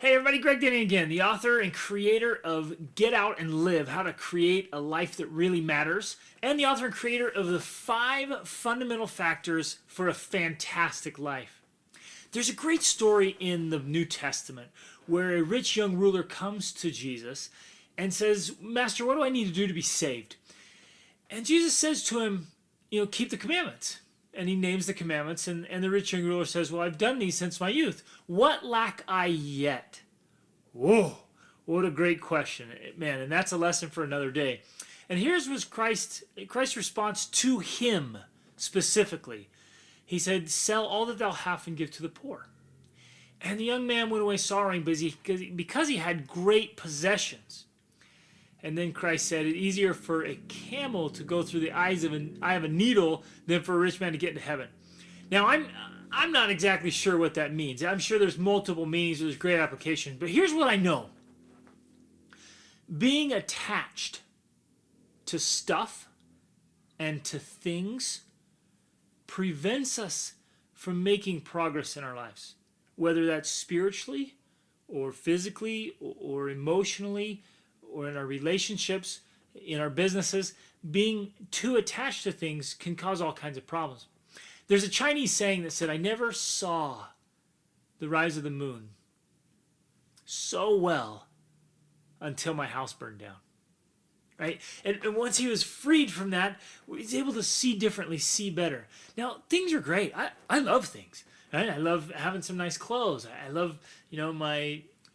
Hey everybody, Greg Denny again, the author and creator of Get Out and Live, How to Create a Life That Really Matters, and the author and creator of the 5 fundamental factors for a fantastic life. There's a great story in the New Testament where a rich young ruler comes to Jesus and says, Master, what do I need to do to be saved? And Jesus says to him, keep the commandments. And he names the commandments, and the rich young ruler says, well, I've done these since my youth. What lack I yet? Whoa, what a great question, man, and that's a lesson for another day. And here's was Christ's response to him specifically. He said, sell all that thou hast and give to the poor. And the young man went away sorrowing because he had great possessions. And then Christ said, it's easier for a camel to go through the eye of a needle than for a rich man to get into heaven. Now, I'm not exactly sure what that means. I'm sure there's multiple meanings, there's great application. But here's what I know. Being attached to stuff and to things prevents us from making progress in our lives. Whether that's spiritually or physically or emotionally, or in our relationships, in our businesses, being too attached to things can cause all kinds of problems. There's a Chinese saying that said, I never saw the rise of the moon so well until my house burned down. Right? And once he was freed from that, he was able to see differently, see better. Now, things are great. I love things. Right? I love having some nice clothes. I love,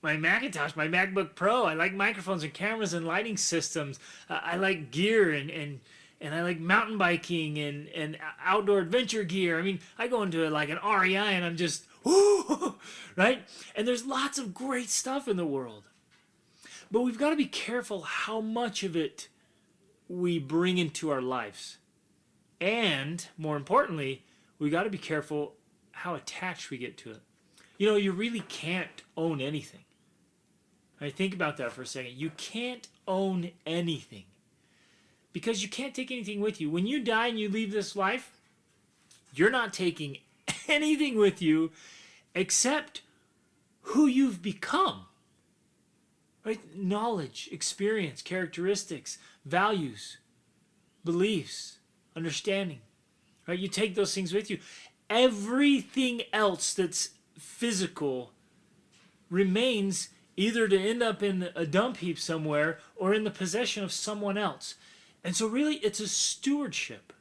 my Macintosh, my MacBook Pro. I like microphones and cameras and lighting systems. I like gear and I like mountain biking and outdoor adventure gear. I mean, I go into like an REI and I'm just, whoo, right? And there's lots of great stuff in the world. But we've got to be careful how much of it we bring into our lives. And more importantly, we've got to be careful how attached we get to it. You really can't own anything. Right, think about that for a second. You can't own anything because you can't take anything with you. When you die and you leave this life, you're not taking anything with you except who you've become. Right? Knowledge, experience, characteristics, values, beliefs, understanding. Right? You take those things with you. Everything else that's physical remains either to end up in a dump heap somewhere or in the possession of someone else. And so really it's a stewardship.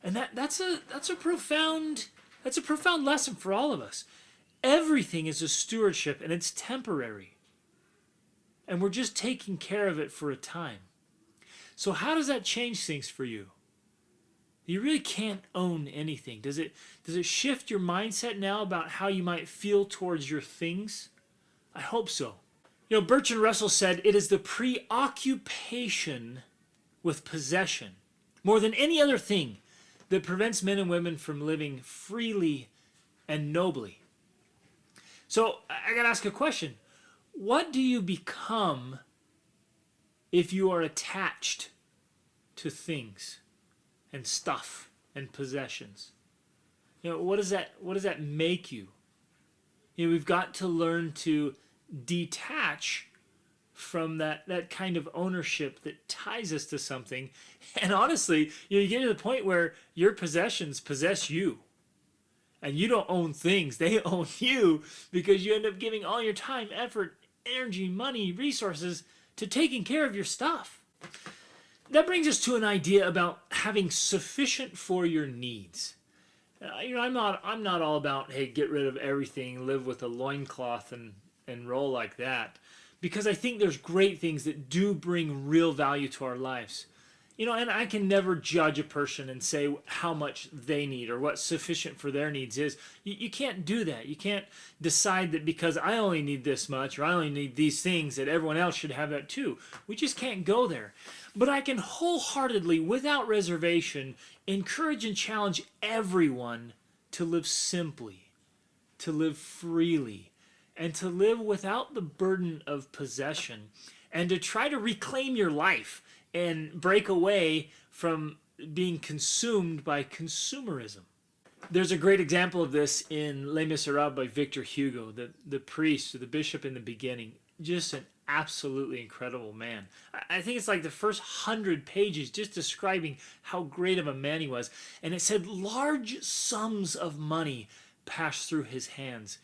And that's a profound lesson for all of us. Everything is a stewardship and it's temporary. And we're just taking care of it for a time. So how does that change things for you? You really can't own anything. Does it shift your mindset now about how you might feel towards your things? I hope so. Bertrand Russell said, it is the preoccupation with possession, more than any other thing, that prevents men and women from living freely and nobly. So I got to ask a question. What do you become if you are attached to things and stuff and possessions? What does that make you? We've got to learn to detach from that kind of ownership that ties us to something. And honestly, you get to the point where your possessions possess you. And you don't own things, they own you, because you end up giving all your time, effort, energy, money, resources to taking care of your stuff. That brings us to an idea about having sufficient for your needs. I'm not all about, hey, get rid of everything, live with a loincloth and roll like that, because I think there's great things that do bring real value to our lives. And I can never judge a person and say how much they need or what sufficient for their needs is. You can't do that. You can't decide that because I only need this much or I only need these things that everyone else should have that too. We just can't go there. But I can wholeheartedly, without reservation, encourage and challenge everyone to live simply, to live freely, and to live without the burden of possession, and to try to reclaim your life and break away from being consumed by consumerism. There's a great example of this in Les Miserables by Victor Hugo, the priest or the bishop in the beginning. Just an absolutely incredible man. I think it's like the first 100 pages just describing how great of a man he was. And it said large sums of money passed through his hands,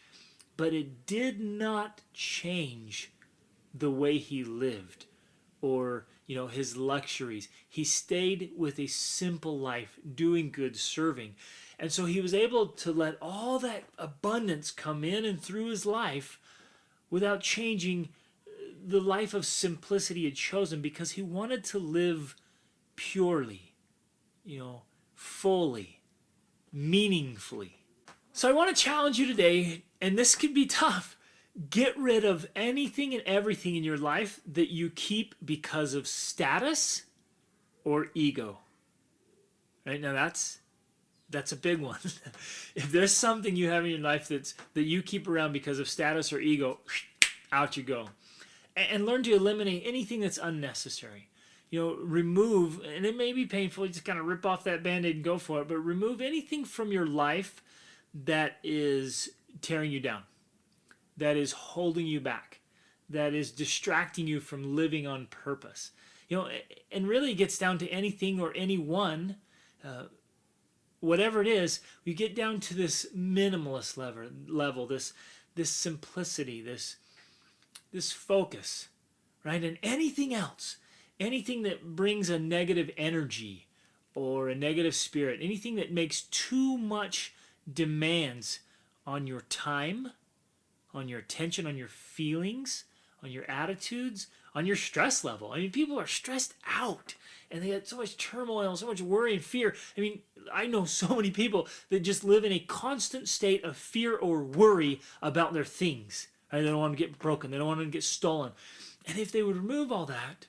but it did not change the way he lived or his luxuries. He stayed with a simple life, doing good, serving. And so he was able to let all that abundance come in and through his life without changing the life of simplicity he had chosen, because he wanted to live purely, fully, meaningfully. So I want to challenge you today, and this could be tough. Get rid of anything and everything in your life that you keep because of status or ego. Right now, that's a big one. If there's something you have in your life that you keep around because of status or ego, out you go. And learn to eliminate anything that's unnecessary. Remove, and it may be painful, you just kind of rip off that Band-Aid and go for it, but remove anything from your life that is tearing you down, that is holding you back, that is distracting you from living on purpose. And really it gets down to anything or anyone, whatever it is, we get down to this minimalist level, this simplicity, this focus, right? And anything else, anything that brings a negative energy or a negative spirit, anything that makes too much demands on your time, on your attention, on your feelings, on your attitudes, on your stress level. I mean, people are stressed out and they have so much turmoil, so much worry and fear. I mean, I know so many people that just live in a constant state of fear or worry about their things. Right? They don't want to get broken. They don't want to get stolen. And if they would remove all that,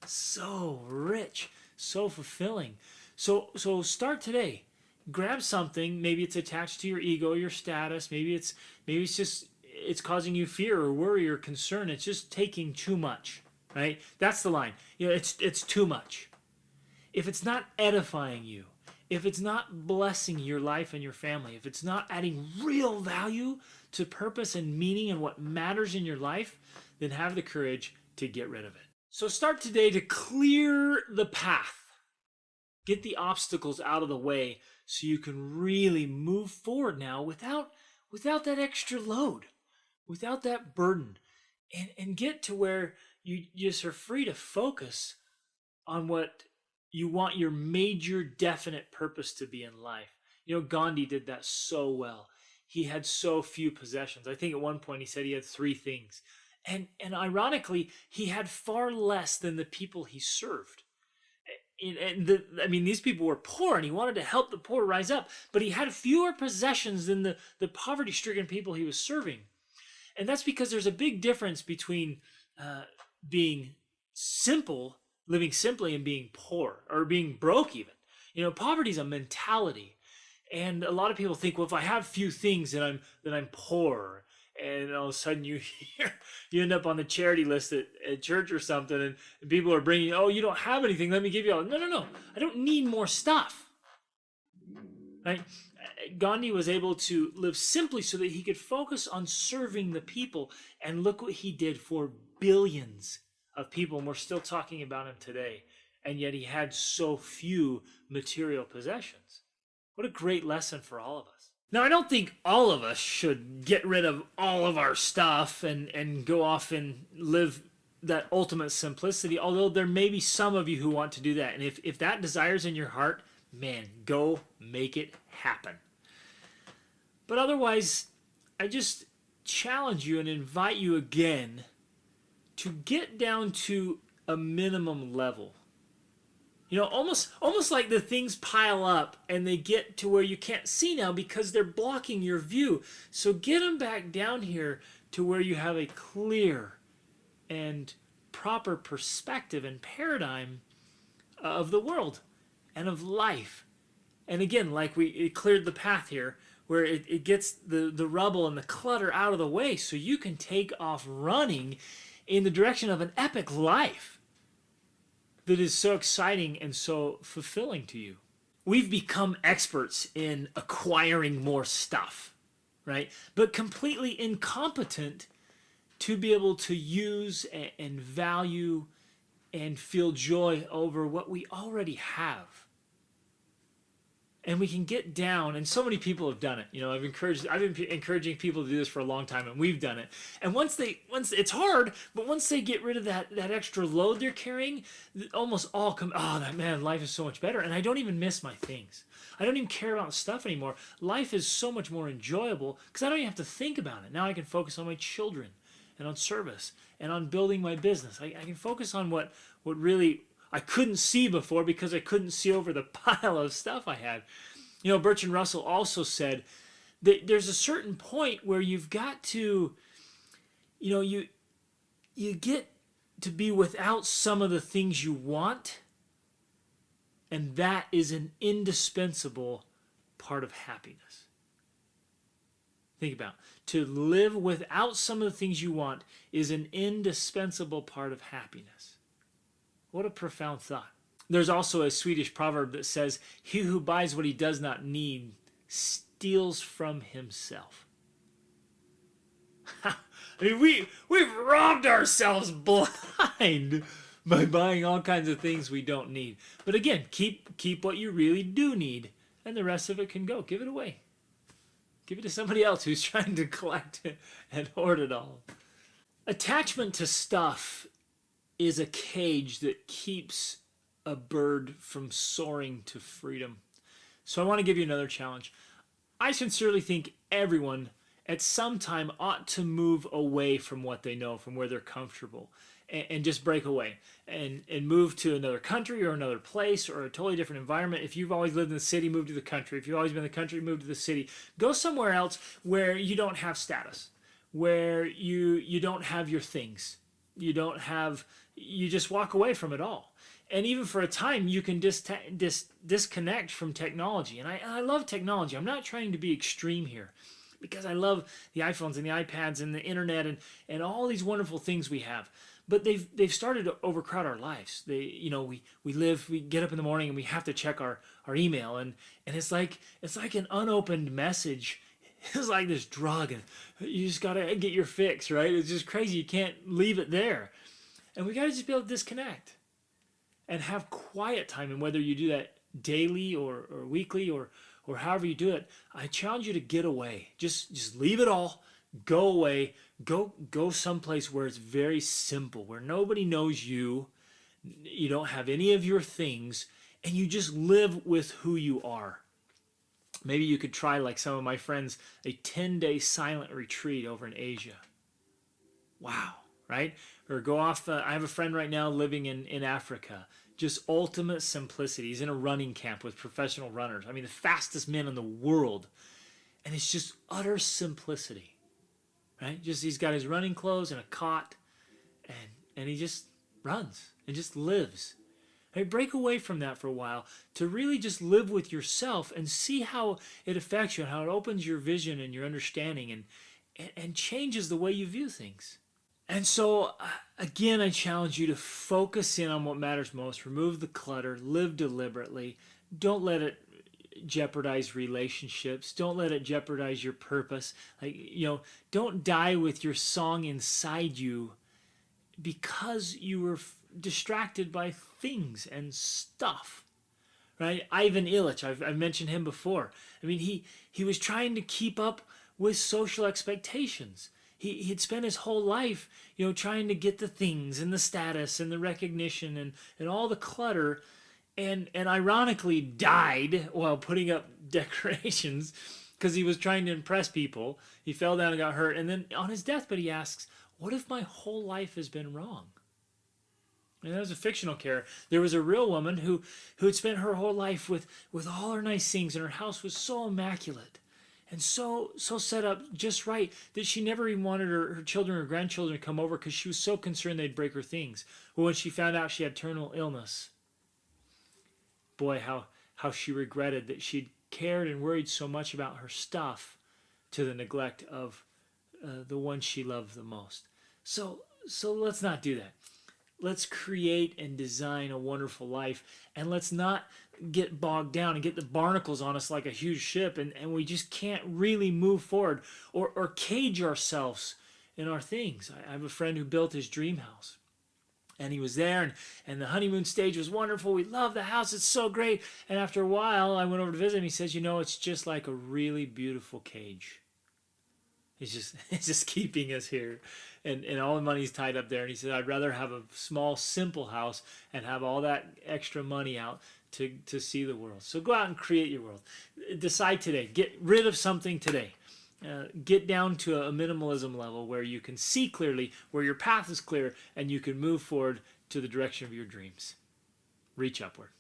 so rich, so fulfilling. So start today. Grab something. Maybe it's attached to your ego, your status. Maybe it's just it's causing you fear or worry or concern. It's just taking too much, right? That's the line. It's too much. If it's not edifying you, if it's not blessing your life and your family, if it's not adding real value to purpose and meaning and what matters in your life, then have the courage to get rid of it. So start today to clear the path. Get the obstacles out of the way so you can really move forward now without that extra load, without that burden, and get to where you just are free to focus on what you want your major definite purpose to be in life. Gandhi did that so well. He had so few possessions. I think at one point he said he had 3 things. And ironically, he had far less than the people he served. These people were poor and he wanted to help the poor rise up, but he had fewer possessions than the poverty-stricken people he was serving. And that's because there's a big difference between being simple, living simply, and being poor or being broke even. Poverty is a mentality. And a lot of people think, well, if I have few things, then I'm poor. And all of a sudden you end up on the charity list at church or something, and people are bringing, oh, you don't have anything, let me give you all. No. I don't need more stuff. Right? Gandhi was able to live simply so that he could focus on serving the people. And look what he did for billions of people. And we're still talking about him today. And yet he had so few material possessions. What a great lesson for all of us. Now, I don't think all of us should get rid of all of our stuff and go off and live that ultimate simplicity, although there may be some of you who want to do that. And if that desire's in your heart, man, go make it happen. But otherwise, I just challenge you and invite you again to get down to a minimum level. Almost like the things pile up and they get to where you can't see now because they're blocking your view. So get them back down here to where you have a clear and proper perspective and paradigm of the world and of life. And again, like it cleared the path here, where it gets the rubble and the clutter out of the way so you can take off running in the direction of an epic life that is so exciting and so fulfilling to you. we've become experts in acquiring more stuff, right? But completely incompetent to be able to use and value and feel joy over what we already have. And we can get down, and so many people have done it. I've been encouraging people to do this for a long time, and we've done it. And once it's hard, but once they get rid of that extra load they're carrying, almost all come, oh, that man, life is so much better. And I don't even miss my things. I don't even care about stuff anymore. Life is so much more enjoyable because I don't even have to think about it. Now I can focus on my children and on service and on building my business. I can focus on what really I couldn't see before because I couldn't see over the pile of stuff I had. Bertrand Russell also said that there's a certain point where you've got to, you get to be without some of the things you want, and that is an indispensable part of happiness. Think about it. To live without some of the things you want is an indispensable part of happiness. What a profound thought. There's also a Swedish proverb that says, "He who buys what he does not need steals from himself." I mean, we've robbed ourselves blind by buying all kinds of things we don't need. But again, keep what you really do need, and the rest of it can go. Give it away. Give it to somebody else who's trying to collect it and hoard it all. Attachment to stuff is a cage that keeps a bird from soaring to freedom. So I want to give you another challenge. I sincerely think everyone at some time ought to move away from what they know, from where they're comfortable, and just break away and move to another country or another place or a totally different environment. If you've always lived in the city, move to the country. If you've always been in the country, move to the city. Go somewhere else where you don't have status, where you don't have your things. You just walk away from it all. And even for a time, you can disconnect from technology. And I love technology. I'm not trying to be extreme here because I love the iPhones and the iPads and the internet and all these wonderful things we have. But they've started to overcrowd our lives. We get up in the morning and we have to check our email, and it's like an unopened message. It's like this drug, and you just gotta get your fix, right? It's just crazy. You can't leave it there. And we gotta just be able to disconnect and have quiet time. And whether you do that daily or weekly or however you do it, I challenge you to get away. Just leave it all. Go away. Go someplace where it's very simple, where nobody knows you. You don't have any of your things, and you just live with who you are. Maybe you could try, like some of my friends, a 10-day silent retreat over in Asia. Wow, right? Or go off. I have a friend right now living in Africa. Just ultimate simplicity. He's in a running camp with professional runners. I mean, the fastest men in the world. And it's just utter simplicity, right? Just he's got his running clothes and a cot, and he just runs and just lives. Right? Break away from that for a while to really just live with yourself and see how it affects you and how it opens your vision and your understanding and changes the way you view things. And so, again, I challenge you to focus in on what matters most. Remove the clutter. Live deliberately. Don't let it jeopardize relationships. Don't let it jeopardize your purpose. Don't die with your song inside you because you were distracted by things and stuff. Right? Ivan Illich, I've mentioned him before. I mean, he was trying to keep up with social expectations. He'd spent his whole life, trying to get the things and the status and the recognition and all the clutter, and ironically died while putting up decorations because he was trying to impress people. He fell down and got hurt, and then on his deathbed he asks, "What if my whole life has been wrong?" And that was a fictional character. There was a real woman who had spent her whole life with all her nice things, and her house was so immaculate and so set up just right that she never even wanted her children or grandchildren to come over because she was so concerned they'd break her things. But when she found out she had terminal illness, boy, how she regretted that she'd cared and worried so much about her stuff to the neglect of the one she loved the most. So let's not do that. Let's create and design a wonderful life, and let's not get bogged down and get the barnacles on us like a huge ship, and we just can't really move forward, or cage ourselves in our things. I have a friend who built his dream house, and he was there, and the honeymoon stage was wonderful. We love the house, it's so great. And after a while, I went over to visit him. He says, it's just like a really beautiful cage. It's just keeping us here, and all the money's tied up there. And he said, I'd rather have a small, simple house and have all that extra money out to see the world. So go out and create your world. Decide today. Get rid of something today. Get down to a minimalism level where you can see clearly, where your path is clear, and you can move forward to the direction of your dreams. Reach upward.